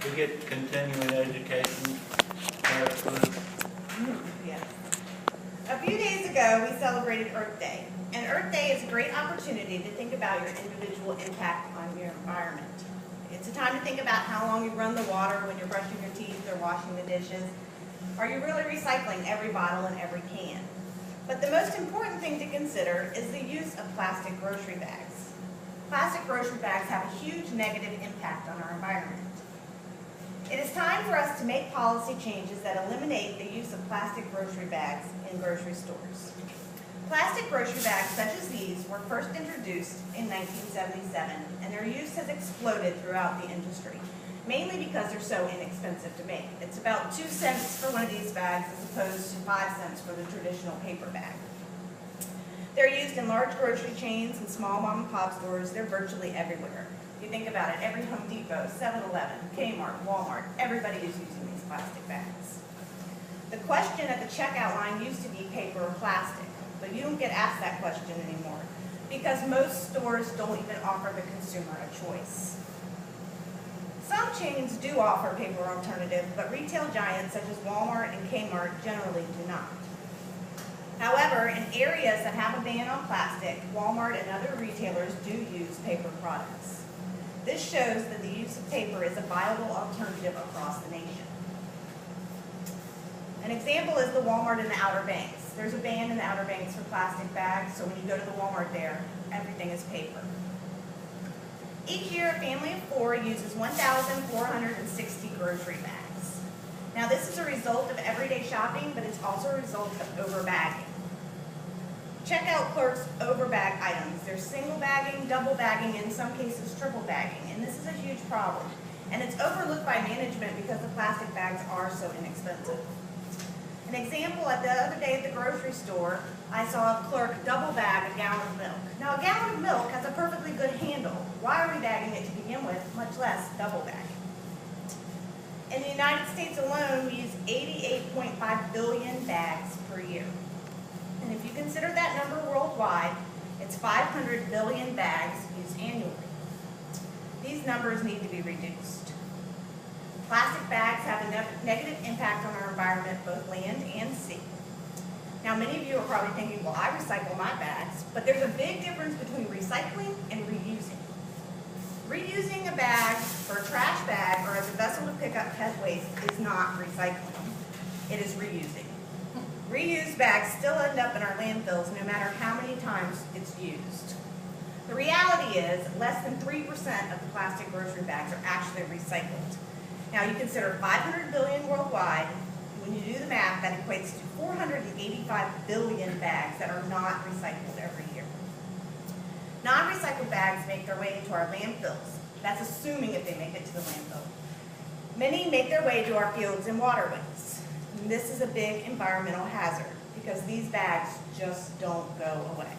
We get continuing education. Yes. A few days ago, we celebrated Earth Day. And Earth Day is a great opportunity to think about your individual impact on your environment. It's a time to think about how long you run the water when you're brushing your teeth or washing the dishes. Are you really recycling every bottle and every can? But the most important thing to consider is the use of plastic grocery bags. Plastic grocery bags have a huge negative impact on our environment. It is time for us to make policy changes that eliminate the use of plastic grocery bags in grocery stores. Plastic grocery bags such as these were first introduced in 1977, and their use has exploded throughout the industry, mainly because they're so inexpensive to make. It's about 2 cents for one of these bags as opposed to 5 cents for the traditional paper bag. They're used in large grocery chains and small mom and pop stores. They're virtually everywhere. If you think about it, every Home Depot, 7-Eleven, Kmart, Walmart, everybody is using these plastic bags. The question at the checkout line used to be paper or plastic, but you don't get asked that question anymore because most stores don't even offer the consumer a choice. Some chains do offer paper alternatives, but retail giants such as Walmart and Kmart generally do not. However, in areas that have a ban on plastic, Walmart and other retailers do use paper products. This shows that the use of paper is a viable alternative across the nation. An example is the Walmart in the Outer Banks. There's a ban in the Outer Banks for plastic bags, so when you go to the Walmart there, everything is paper. Each year, a family of 4 uses 1,460 grocery bags. Now, this is a result of everyday shopping, but it's also a result of overbagging. Checkout clerks overbag items. They're single bagging, double bagging, in some cases triple bagging, and this is a huge problem. And it's overlooked by management because the plastic bags are so inexpensive. An example, the other day at the grocery store, I saw a clerk double bag a gallon of milk. Now, a gallon of milk has a perfectly good handle. Why are we bagging it to begin with, much less double bagging? In the United States alone, we use 88.5 billion bags per year. And if you consider that number worldwide, it's 500 billion bags used annually. These numbers need to be reduced. Plastic bags have a negative impact on our environment, both land and sea. Now, many of you are probably thinking, well, I recycle my bags, but there's a big difference between recycling and reusing. Reusing a bag for a trash bag or as a vessel to pick up pet waste is not recycling. It is reusing. Reused bags still end up in our landfills no matter how many times it's used. The reality is less than 3% of the plastic grocery bags are actually recycled. Now, you consider 500 billion worldwide. When you do the math, that equates to 485 billion bags that are not recycled every year. Non-recycled bags make their way into our landfills. That's assuming if they make it to the landfill. Many make their way to our fields and waterways. And this is a big environmental hazard because these bags just don't go away.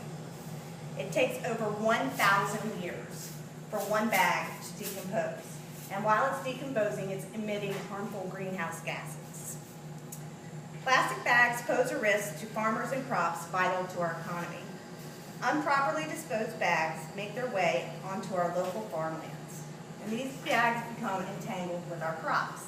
It takes over 1,000 years for one bag to decompose. And while it's decomposing, it's emitting harmful greenhouse gases. Plastic bags pose a risk to farmers and crops vital to our economy. Improperly disposed bags make their way onto our local farmlands, and these bags become entangled with our crops.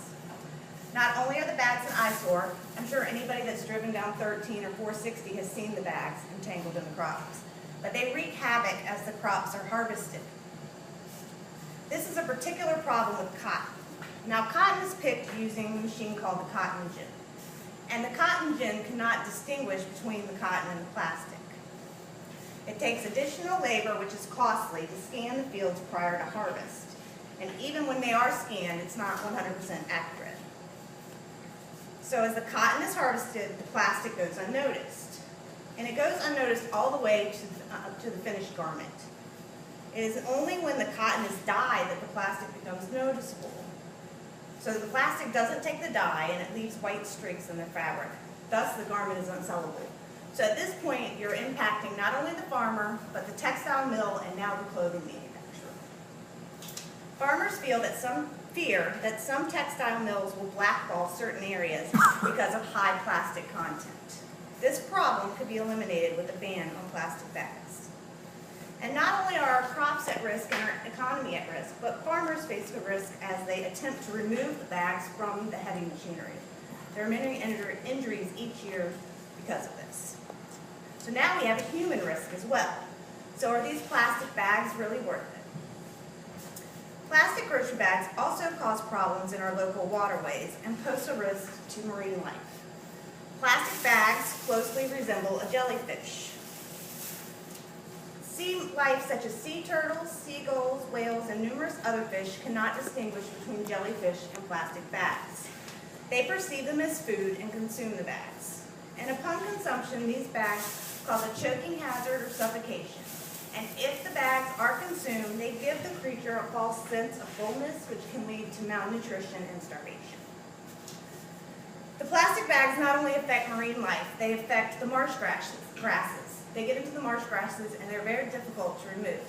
Not only are the bags an eyesore, I'm sure anybody that's driven down 13 or 460 has seen the bags entangled in the crops, but they wreak havoc as the crops are harvested. This is a particular problem with cotton. Now, cotton is picked using a machine called the cotton gin. And the cotton gin cannot distinguish between the cotton and the plastic. It takes additional labor, which is costly, to scan the fields prior to harvest. And even when they are scanned, it's not 100% accurate. So as the cotton is harvested, the plastic goes unnoticed. And it goes unnoticed all the way to the finished garment. It is only when the cotton is dyed that the plastic becomes noticeable. So the plastic doesn't take the dye and it leaves white streaks in the fabric. Thus, the garment is unsellable. So at this point, you're impacting not only the farmer, but the textile mill and now the clothing manufacturer. Farmers fear that some textile mills will blackball certain areas because of high plastic content. This problem could be eliminated with a ban on plastic bags. And not only are our crops at risk and our economy at risk, but farmers face a risk as they attempt to remove the bags from the heavy machinery. There are many injuries each year because of this. So now we have a human risk as well. So are these plastic bags really worth it? Plastic grocery bags also cause problems in our local waterways and pose a risk to marine life. Plastic bags closely resemble a jellyfish. Sea life such as sea turtles, seagulls, whales, and numerous other fish cannot distinguish between jellyfish and plastic bags. They perceive them as food and consume the bags. And upon consumption, these bags cause a choking hazard or suffocation. And if the bags are consumed, they give the creature a false sense of fullness, which can lead to malnutrition and starvation. The plastic bags not only affect marine life, they affect the marsh grasses. They get into the marsh grasses and they're very difficult to remove.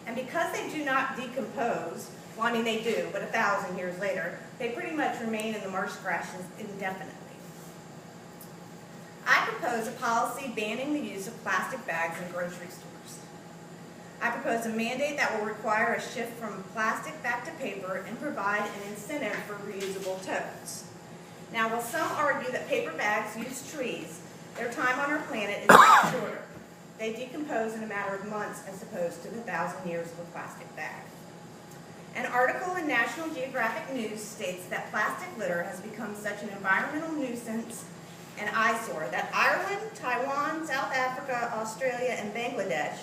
And because they do not decompose, well, I mean they do, but 1,000 years later, they pretty much remain in the marsh grasses indefinitely. I propose a policy banning the use of plastic bags in grocery stores. I propose a mandate that will require a shift from plastic back to paper and provide an incentive for reusable totes. Now, while some argue that paper bags use trees, their time on our planet is much shorter. They decompose in a matter of months as opposed to the 1,000 years of a plastic bag. An article in National Geographic News states that plastic litter has become such an environmental nuisance and eyesore that Ireland, Taiwan, South Africa, Australia, and Bangladesh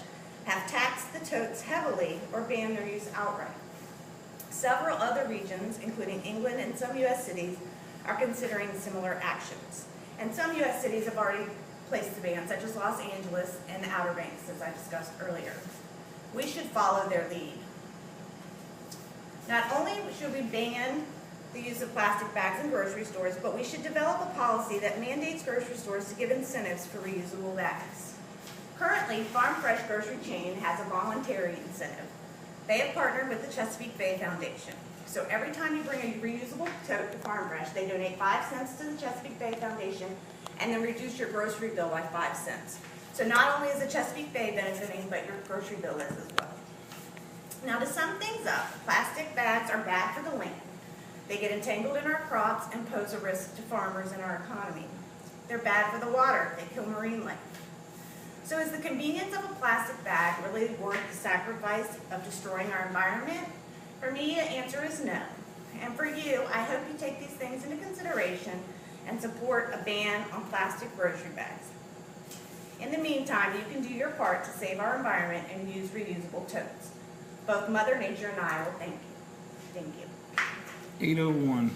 have taxed the totes heavily or banned their use outright. Several other regions, including England and some U.S. cities, are considering similar actions. And some U.S. cities have already placed the ban, such as Los Angeles and the Outer Banks, as I discussed earlier. We should follow their lead. Not only should we ban the use of plastic bags in grocery stores, but we should develop a policy that mandates grocery stores to give incentives for reusable bags. Currently, Farm Fresh grocery chain has a voluntary incentive. They have partnered with the Chesapeake Bay Foundation. So every time you bring a reusable tote to Farm Fresh, they donate 5 cents to the Chesapeake Bay Foundation and then reduce your grocery bill by 5 cents. So not only is the Chesapeake Bay benefiting, but your grocery bill is as well. Now to sum things up, plastic bags are bad for the land. They get entangled in our crops and pose a risk to farmers and our economy. They're bad for the water. They kill marine life. So is the convenience of a plastic bag really worth the sacrifice of destroying our environment? For me, the answer is no. And for you, I hope you take these things into consideration and support a ban on plastic grocery bags. In the meantime, you can do your part to save our environment and use reusable totes. Both Mother Nature and I will thank you. Thank you. 801.